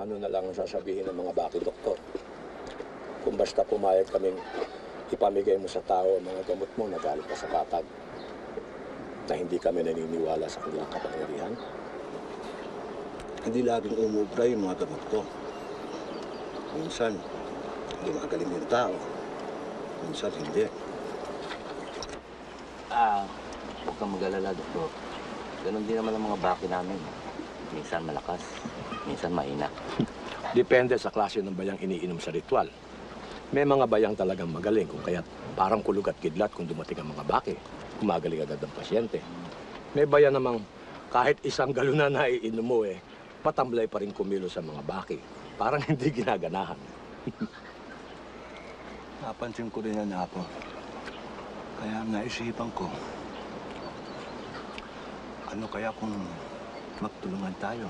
ano na lang ang sasabihin ng mga baki doktor. Kung basta pumayag kaming ipamigay mo sa tao ang mga gamot mo na galing pa sa patag, na hindi kami naniniwala sa kanilang kapangyarihan. Hindi laging umubra yung mga gamot ko. Minsan, gumagaling yung tao. Minsan, hindi. Huwag kang mag-alala, doktor. Ganon din naman ang mga baki namin. Minsan malakas, minsan mahina. Depende sa klase ng bayang iniinom sa ritual. May mga bayang talagang magaling, kung kaya't parang kulog at kidlat kung dumating ang mga baki. Gumagaling agad ang pasyente. May bayan namang kahit isang galon na naiinom mo patamlay pa rin kumilo sa mga baki. Parang hindi ginaganahan. Napansin ko rin yan, Apo. Kaya naisipan ko, ano kaya kung magtulungan tayo?